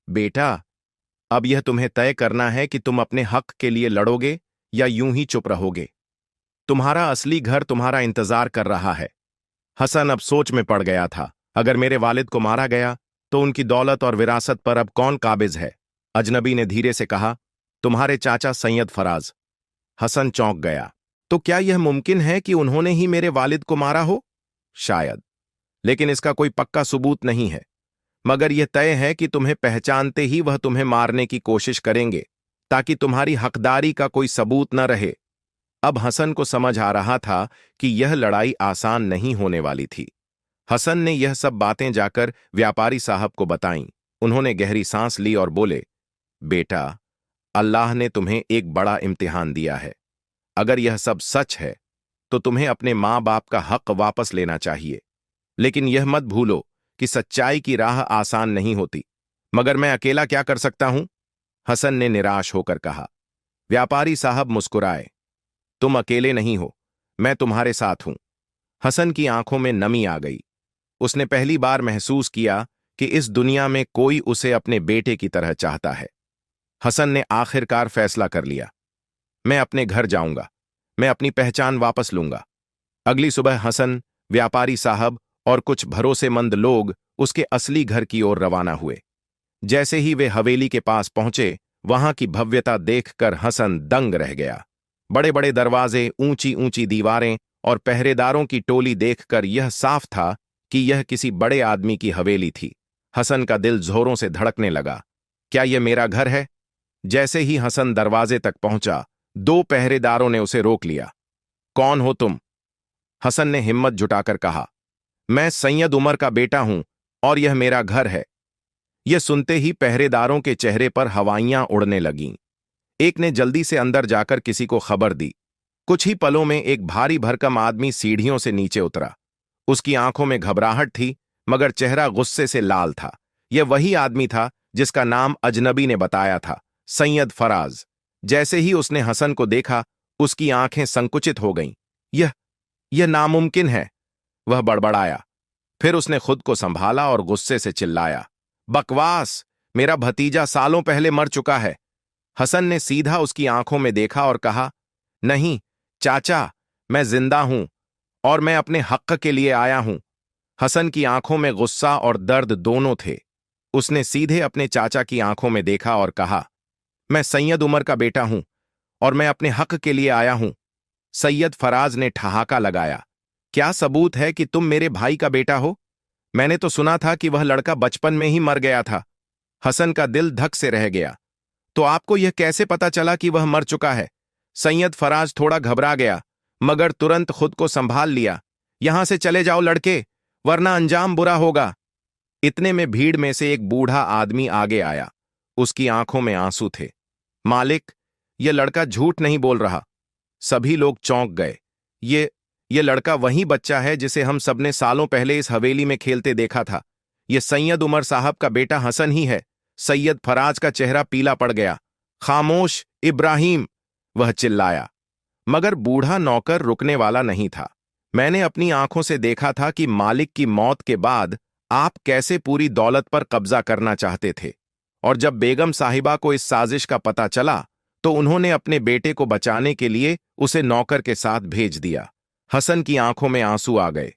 बेटा, अब यह तुम्हें तय करना है कि तुम अपने हक के लिए लड़ोगे या यूं ही चुप रहोगे। तुम्हारा असली घर तुम्हारा इंतजार कर रहा है। हसन अब सोच में पड़ गया था। अगर मेरे वालिद को मारा गया तो उनकी दौलत और विरासत पर अब कौन काबिज है? अजनबी ने धीरे से कहा, तुम्हारे चाचा सैयद फराज। हसन चौंक गया। तो क्या यह मुमकिन है कि उन्होंने ही मेरे वालिद को मारा हो? शायद, लेकिन इसका कोई पक्का सबूत नहीं है। मगर यह तय है कि तुम्हें पहचानते ही वह तुम्हें मारने की कोशिश करेंगे ताकि तुम्हारी हकदारी का कोई सबूत न रहे। अब हसन को समझ आ रहा था कि यह लड़ाई आसान नहीं होने वाली थी। हसन ने यह सब बातें जाकर व्यापारी साहब को बताईं। उन्होंने गहरी सांस ली और बोले, बेटा, अल्लाह ने तुम्हें एक बड़ा इम्तिहान दिया है। अगर यह सब सच है तो तुम्हें अपने माँ बाप का हक वापस लेना चाहिए। लेकिन यह मत भूलो कि सच्चाई की राह आसान नहीं होती। मगर मैं अकेला क्या कर सकता हूं? हसन ने निराश होकर कहा। व्यापारी साहब मुस्कुराए। तुम अकेले नहीं हो, मैं तुम्हारे साथ हूं। हसन की आंखों में नमी आ गई। उसने पहली बार महसूस किया कि इस दुनिया में कोई उसे अपने बेटे की तरह चाहता है। हसन ने आखिरकार फैसला कर लिया, मैं अपने घर जाऊंगा। मैं अपनी पहचान वापस लूंगा। अगली सुबह हसन, व्यापारी साहब और कुछ भरोसेमंद लोग उसके असली घर की ओर रवाना हुए। जैसे ही वे हवेली के पास पहुंचे, वहां की भव्यता देखकर हसन दंग रह गया। बड़े बड़े दरवाजे, ऊंची ऊंची दीवारें और पहरेदारों की टोली देखकर यह साफ था कि यह किसी बड़े आदमी की हवेली थी। हसन का दिल जोरों से धड़कने लगा। क्या यह मेरा घर है? जैसे ही हसन दरवाजे तक पहुंचा, दो पहरेदारों ने उसे रोक लिया। कौन हो तुम? हसन ने हिम्मत जुटाकर कहा, मैं सैयद उमर का बेटा हूं और यह मेरा घर है। यह सुनते ही पहरेदारों के चेहरे पर हवाइयां उड़ने लगीं। एक ने जल्दी से अंदर जाकर किसी को खबर दी। कुछ ही पलों में एक भारी भरकम आदमी सीढ़ियों से नीचे उतरा। उसकी आंखों में घबराहट थी, मगर चेहरा गुस्से से लाल था। यह वही आदमी था जिसका नाम अजनबी ने बताया था, सैयद फराज। जैसे ही उसने हसन को देखा, उसकी आंखें संकुचित हो गईं। यह नामुमकिन है, वह बड़बड़ाया। फिर उसने खुद को संभाला और गुस्से से चिल्लाया, बकवास! मेरा भतीजा सालों पहले मर चुका है। हसन ने सीधा उसकी आंखों में देखा और कहा, नहीं चाचा, मैं जिंदा हूं और मैं अपने हक के लिए आया हूं। हसन की आंखों में गुस्सा और दर्द दोनों थे। उसने सीधे अपने चाचा की आंखों में देखा और कहा, मैं सैयद उमर का बेटा हूं और मैं अपने हक के लिए आया हूं। सैयद फराज ने ठहाका लगाया, क्या सबूत है कि तुम मेरे भाई का बेटा हो? मैंने तो सुना था कि वह लड़का बचपन में ही मर गया था। हसन का दिल धक से रह गया। तो आपको यह कैसे पता चला कि वह मर चुका है? सैयद फराज थोड़ा घबरा गया, मगर तुरंत खुद को संभाल लिया। यहां से चले जाओ लड़के, वरना अंजाम बुरा होगा। इतने में भीड़ में से एक बूढ़ा आदमी आगे आया। उसकी आंखों में आंसू थे। मालिक, यह लड़का झूठ नहीं बोल रहा। सभी लोग चौंक गए। ये ये लड़का वही बच्चा है जिसे हम सबने सालों पहले इस हवेली में खेलते देखा था। ये सैयद उमर साहब का बेटा हसन ही है। सैयद फराज का चेहरा पीला पड़ गया। खामोश इब्राहिम, वह चिल्लाया। मगर बूढ़ा नौकर रुकने वाला नहीं था। मैंने अपनी आंखों से देखा था कि मालिक की मौत के बाद आप कैसे पूरी दौलत पर कब्जा करना चाहते थे, और जब बेगम साहिबा को इस साजिश का पता चला तो उन्होंने अपने बेटे को बचाने के लिए उसे नौकर के साथ भेज दिया। हसन की आंखों में आंसू आ गए।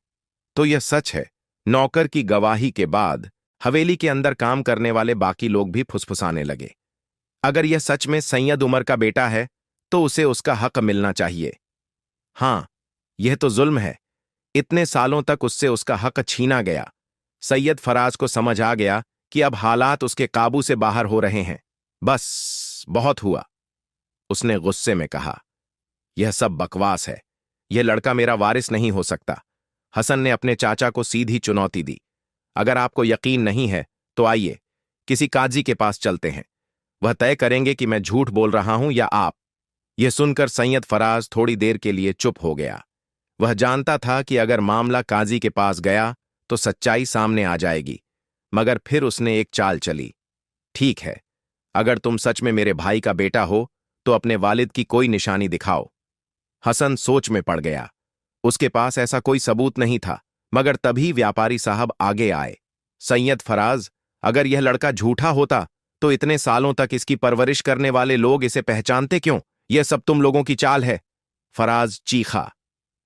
तो यह सच है। नौकर की गवाही के बाद हवेली के अंदर काम करने वाले बाकी लोग भी फुसफुसाने लगे। अगर यह सच में सैयद उमर का बेटा है तो उसे उसका हक मिलना चाहिए। हां, यह तो जुल्म है। इतने सालों तक उससे उसका हक छीना गया। सैयद फराज को समझ आ गया कि अब हालात उसके काबू से बाहर हो रहे हैं। बस, बहुत हुआ। उसने गुस्से में कहा, यह सब बकवास है। यह लड़का मेरा वारिस नहीं हो सकता। हसन ने अपने चाचा को सीधी चुनौती दी। अगर आपको यकीन नहीं है तो आइए, किसी काजी के पास चलते हैं। वह तय करेंगे कि मैं झूठ बोल रहा हूं या आप। यह सुनकर सैयद फराज थोड़ी देर के लिए चुप हो गया। वह जानता था कि अगर मामला काजी के पास गया तो सच्चाई सामने आ जाएगी। मगर फिर उसने एक चाल चली। ठीक है, अगर तुम सच में मेरे भाई का बेटा हो तो अपने वालिद की कोई निशानी दिखाओ। हसन सोच में पड़ गया। उसके पास ऐसा कोई सबूत नहीं था। मगर तभी व्यापारी साहब आगे आए। सैयद फराज, अगर यह लड़का झूठा होता तो इतने सालों तक इसकी परवरिश करने वाले लोग इसे पहचानते क्यों? यह सब तुम लोगों की चाल है। फराज चीखा।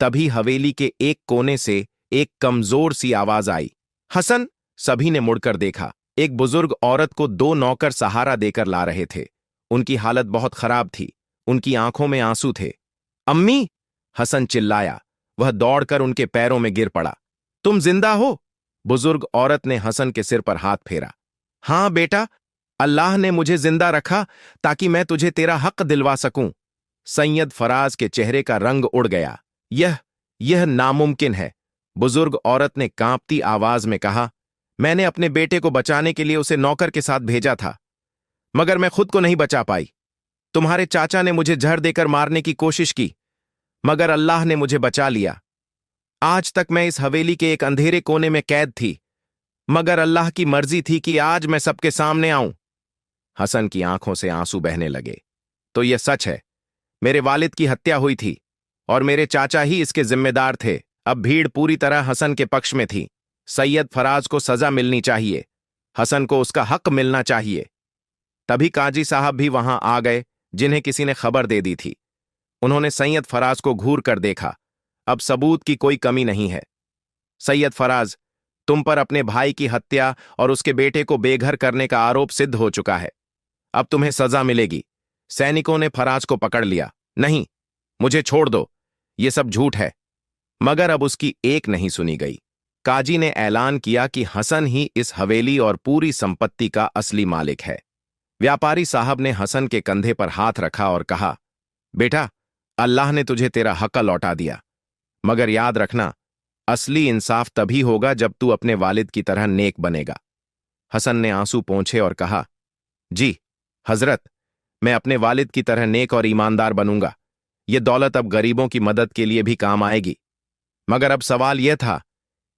तभी हवेली के एक कोने से एक कमजोर सी आवाज आई, हसन। सभी ने मुड़कर देखा। एक बुजुर्ग औरत को दो नौकर सहारा देकर ला रहे थे। उनकी हालत बहुत खराब थी। उनकी आंखों में आंसू थे। अम्मी, हसन चिल्लाया। वह दौड़कर उनके पैरों में गिर पड़ा। तुम जिंदा हो? बुजुर्ग औरत ने हसन के सिर पर हाथ फेरा। हां बेटा, अल्लाह ने मुझे जिंदा रखा ताकि मैं तुझे तेरा हक दिलवा सकूं। सैयद फराज के चेहरे का रंग उड़ गया। यह नामुमकिन है। बुजुर्ग औरत ने कांपती आवाज में कहा, मैंने अपने बेटे को बचाने के लिए उसे नौकर के साथ भेजा था, मगर मैं खुद को नहीं बचा पाई। तुम्हारे चाचा ने मुझे जहर देकर मारने की कोशिश की, मगर अल्लाह ने मुझे बचा लिया। आज तक मैं इस हवेली के एक अंधेरे कोने में कैद थी, मगर अल्लाह की मर्जी थी कि आज मैं सबके सामने आऊं। हसन की आंखों से आंसू बहने लगे। तो यह सच है, मेरे वालिद की हत्या हुई थी और मेरे चाचा ही इसके जिम्मेदार थे। अब भीड़ पूरी तरह हसन के पक्ष में थी। सैयद फराज को सजा मिलनी चाहिए। हसन को उसका हक मिलना चाहिए। तभी काजी साहब भी वहां आ गए, जिन्हें किसी ने खबर दे दी थी। उन्होंने सैयद फराज को घूर कर देखा। अब सबूत की कोई कमी नहीं है। सैयद फराज, तुम पर अपने भाई की हत्या और उसके बेटे को बेघर करने का आरोप सिद्ध हो चुका है। अब तुम्हें सजा मिलेगी। सैनिकों ने फराज को पकड़ लिया। नहीं, मुझे छोड़ दो, ये सब झूठ है। मगर अब उसकी एक नहीं सुनी गई। काजी ने ऐलान किया कि हसन ही इस हवेली और पूरी संपत्ति का असली मालिक है। व्यापारी साहब ने हसन के कंधे पर हाथ रखा और कहा, बेटा, अल्लाह ने तुझे तेरा हक लौटा दिया, मगर याद रखना, असली इंसाफ तभी होगा जब तू अपने वालिद की तरह नेक बनेगा। हसन ने आंसू पोंछे और कहा, जी हजरत, मैं अपने वालिद की तरह नेक और ईमानदार बनूंगा। यह दौलत अब गरीबों की मदद के लिए भी काम आएगी। मगर अब सवाल यह था,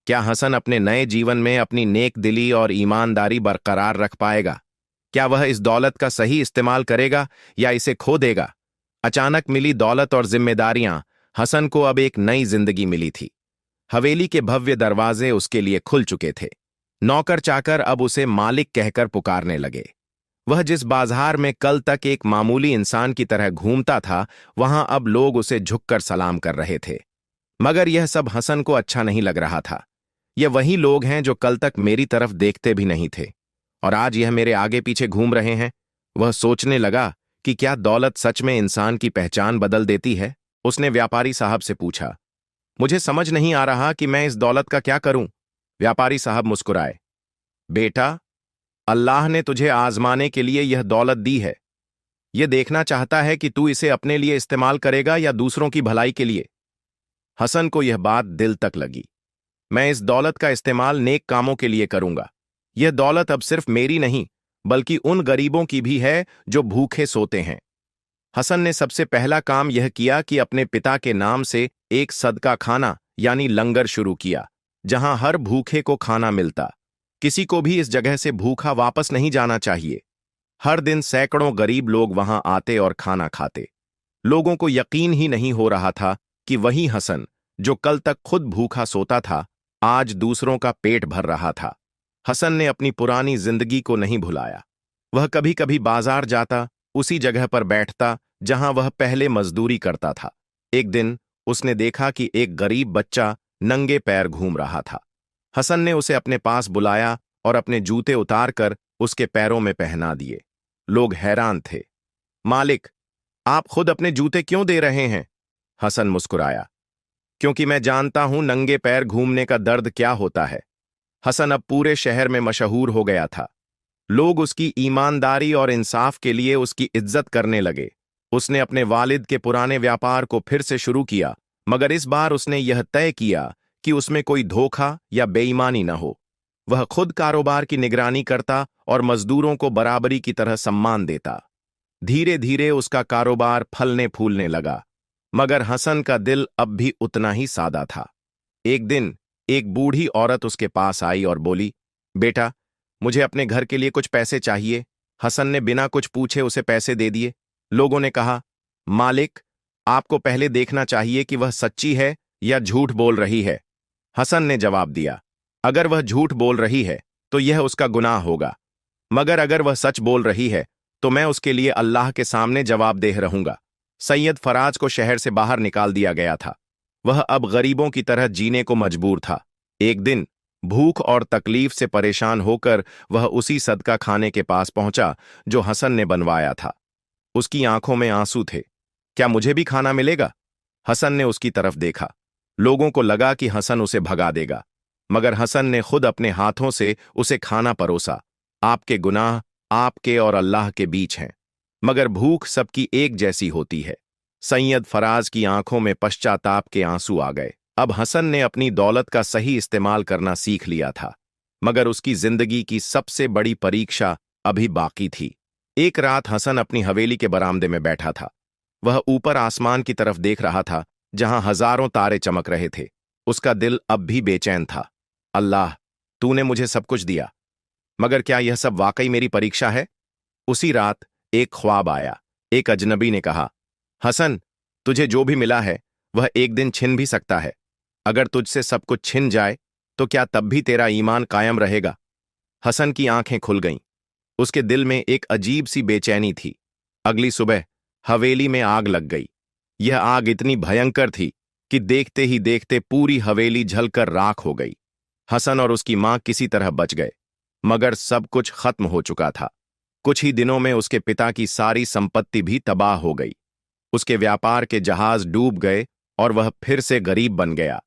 क्या हसन अपने नए जीवन में अपनी नेक दिली और ईमानदारी बरकरार रख पाएगा? क्या वह इस दौलत का सही इस्तेमाल करेगा या इसे खो देगा? अचानक मिली दौलत और जिम्मेदारियां हसन को अब एक नई जिंदगी मिली थी। हवेली के भव्य दरवाजे उसके लिए खुल चुके थे। नौकर चाकर अब उसे मालिक कहकर पुकारने लगे। वह जिस बाजार में कल तक एक मामूली इंसान की तरह घूमता था, वहां अब लोग उसे झुककर सलाम कर रहे थे। मगर यह सब हसन को अच्छा नहीं लग रहा था। ये वही लोग हैं जो कल तक मेरी तरफ देखते भी नहीं थे, और आज यह मेरे आगे पीछे घूम रहे हैं। वह सोचने लगा कि क्या दौलत सच में इंसान की पहचान बदल देती है? उसने व्यापारी साहब से पूछा, मुझे समझ नहीं आ रहा कि मैं इस दौलत का क्या करूं। व्यापारी साहब मुस्कुराए, बेटा, अल्लाह ने तुझे आजमाने के लिए यह दौलत दी है। यह देखना चाहता है कि तू इसे अपने लिए इस्तेमाल करेगा या दूसरों की भलाई के लिए। हसन को यह बात दिल तक लगी। मैं इस दौलत का इस्तेमाल नेक कामों के लिए करूंगा। यह दौलत अब सिर्फ मेरी नहीं, बल्कि उन गरीबों की भी है जो भूखे सोते हैं। हसन ने सबसे पहला काम यह किया कि अपने पिता के नाम से एक सदका खाना यानी लंगर शुरू किया, जहां हर भूखे को खाना मिलता। किसी को भी इस जगह से भूखा वापस नहीं जाना चाहिए। हर दिन सैकड़ों गरीब लोग वहां आते और खाना खाते। लोगों को यकीन ही नहीं हो रहा था कि वही हसन, जो कल तक खुद भूखा सोता था, आज दूसरों का पेट भर रहा था। हसन ने अपनी पुरानी जिंदगी को नहीं भुलाया। वह कभी कभी बाजार जाता, उसी जगह पर बैठता जहां वह पहले मजदूरी करता था। एक दिन उसने देखा कि एक गरीब बच्चा नंगे पैर घूम रहा था। हसन ने उसे अपने पास बुलाया और अपने जूते उतारकर उसके पैरों में पहना दिए। लोग हैरान थे। मालिक, आप खुद अपने जूते क्यों दे रहे हैं? हसन मुस्कुराया। क्योंकि मैं जानता हूं नंगे पैर घूमने का दर्द क्या होता है। हसन अब पूरे शहर में मशहूर हो गया था। लोग उसकी ईमानदारी और इंसाफ के लिए उसकी इज्जत करने लगे। उसने अपने वालिद के पुराने व्यापार को फिर से शुरू किया, मगर इस बार उसने यह तय किया कि उसमें कोई धोखा या बेईमानी न हो। वह खुद कारोबार की निगरानी करता और मजदूरों को बराबरी की तरह सम्मान देता। धीरे धीरे उसका कारोबार फलने फूलने लगा, मगर हसन का दिल अब भी उतना ही सादा था। एक दिन एक बूढ़ी औरत उसके पास आई और बोली, बेटा, मुझे अपने घर के लिए कुछ पैसे चाहिए। हसन ने बिना कुछ पूछे उसे पैसे दे दिए। लोगों ने कहा, मालिक, आपको पहले देखना चाहिए कि वह सच्ची है या झूठ बोल रही है। हसन ने जवाब दिया, अगर वह झूठ बोल रही है तो यह उसका गुनाह होगा, मगर अगर वह सच बोल रही है तो मैं उसके लिए अल्लाह के सामने जवाबदेह रहूंगा। सैयद फराज को शहर से बाहर निकाल दिया गया था। वह अब गरीबों की तरह जीने को मजबूर था। एक दिन भूख और तकलीफ से परेशान होकर वह उसी सदका खाने के पास पहुंचा जो हसन ने बनवाया था। उसकी आंखों में आंसू थे। क्या मुझे भी खाना मिलेगा? हसन ने उसकी तरफ देखा। लोगों को लगा कि हसन उसे भगा देगा, मगर हसन ने खुद अपने हाथों से उसे खाना परोसा। आपके गुनाह आपके और अल्लाह के बीच हैं, मगर भूख सबकी एक जैसी होती है। सैयद फराज की आंखों में पश्चाताप के आंसू आ गए। अब हसन ने अपनी दौलत का सही इस्तेमाल करना सीख लिया था, मगर उसकी जिंदगी की सबसे बड़ी परीक्षा अभी बाकी थी। एक रात हसन अपनी हवेली के बरामदे में बैठा था। वह ऊपर आसमान की तरफ देख रहा था, जहां हजारों तारे चमक रहे थे। उसका दिल अब भी बेचैन था। अल्लाह, तूने मुझे सब कुछ दिया, मगर क्या यह सब वाकई मेरी परीक्षा है? उसी रात एक ख्वाब आया। एक अजनबी ने कहा, हसन, तुझे जो भी मिला है वह एक दिन छिन भी सकता है। अगर तुझसे सब कुछ छिन जाए तो क्या तब भी तेरा ईमान कायम रहेगा? हसन की आंखें खुल गईं। उसके दिल में एक अजीब सी बेचैनी थी। अगली सुबह हवेली में आग लग गई। यह आग इतनी भयंकर थी कि देखते ही देखते पूरी हवेली जलकर राख हो गई। हसन और उसकी मां किसी तरह बच गए, मगर सब कुछ खत्म हो चुका था। कुछ ही दिनों में उसके पिता की सारी संपत्ति भी तबाह हो गई। उसके व्यापार के जहाज डूब गए और वह फिर से गरीब बन गया।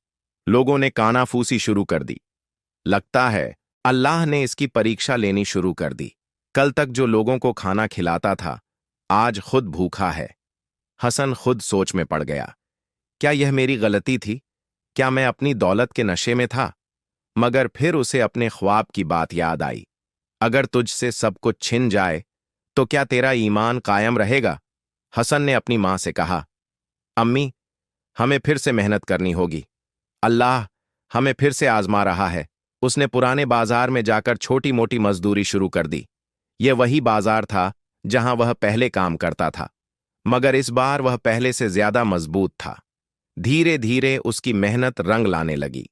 लोगों ने कानाफूसी शुरू कर दी। लगता है अल्लाह ने इसकी परीक्षा लेनी शुरू कर दी। कल तक जो लोगों को खाना खिलाता था, आज खुद भूखा है। हसन खुद सोच में पड़ गया। क्या यह मेरी गलती थी? क्या मैं अपनी दौलत के नशे में था? मगर फिर उसे अपने ख्वाब की बात याद आई। अगर तुझसे सब कुछ छिन जाए तो क्या तेरा ईमान कायम रहेगा? हसन ने अपनी मां से कहा, अम्मी, हमें फिर से मेहनत करनी होगी। अल्लाह हमें फिर से आजमा रहा है। उसने पुराने बाजार में जाकर छोटी मोटी मजदूरी शुरू कर दी। यह वही बाजार था जहां वह पहले काम करता था, मगर इस बार वह पहले से ज्यादा मजबूत था। धीरे धीरे उसकी मेहनत रंग लाने लगी।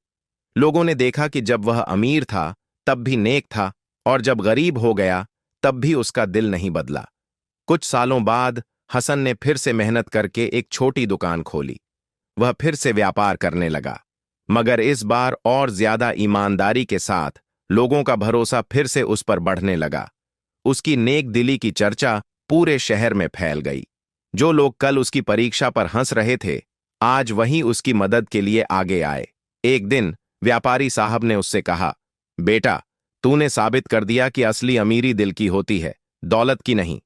लोगों ने देखा कि जब वह अमीर था तब भी नेक था, और जब गरीब हो गया तब भी उसका दिल नहीं बदला। कुछ सालों बाद हसन ने फिर से मेहनत करके एक छोटी दुकान खोली। वह फिर से व्यापार करने लगा, मगर इस बार और ज्यादा ईमानदारी के साथ। लोगों का भरोसा फिर से उस पर बढ़ने लगा। उसकी नेक दिली की चर्चा पूरे शहर में फैल गई। जो लोग कल उसकी परीक्षा पर हंस रहे थे, आज वहीं उसकी मदद के लिए आगे आए। एक दिन व्यापारी साहब ने उससे कहा, बेटा, तूने साबित कर दिया कि असली अमीरी दिल की होती है, दौलत की नहीं।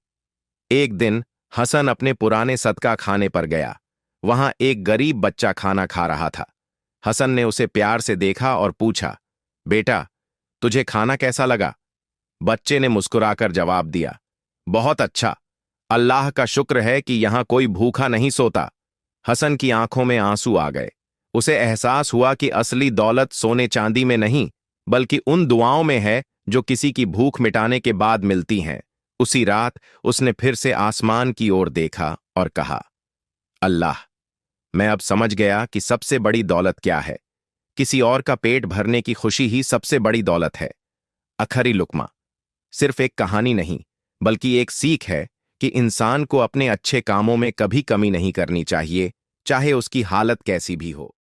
एक दिन हसन अपने पुराने सदका खाने पर गया। वहां एक गरीब बच्चा खाना खा रहा था। हसन ने उसे प्यार से देखा और पूछा, बेटा, तुझे खाना कैसा लगा? बच्चे ने मुस्कुराकर जवाब दिया, बहुत अच्छा। अल्लाह का शुक्र है कि यहां कोई भूखा नहीं सोता। हसन की आंखों में आंसू आ गए। उसे एहसास हुआ कि असली दौलत सोने चांदी में नहीं, बल्कि उन दुआओं में है जो किसी की भूख मिटाने के बाद मिलती हैं। उसी रात उसने फिर से आसमान की ओर देखा और कहा, अल्लाह, मैं अब समझ गया कि सबसे बड़ी दौलत क्या है। किसी और का पेट भरने की खुशी ही सबसे बड़ी दौलत है। आखिरी लुकमा सिर्फ एक कहानी नहीं, बल्कि एक सीख है कि इंसान को अपने अच्छे कामों में कभी कमी नहीं करनी चाहिए, चाहे उसकी हालत कैसी भी हो।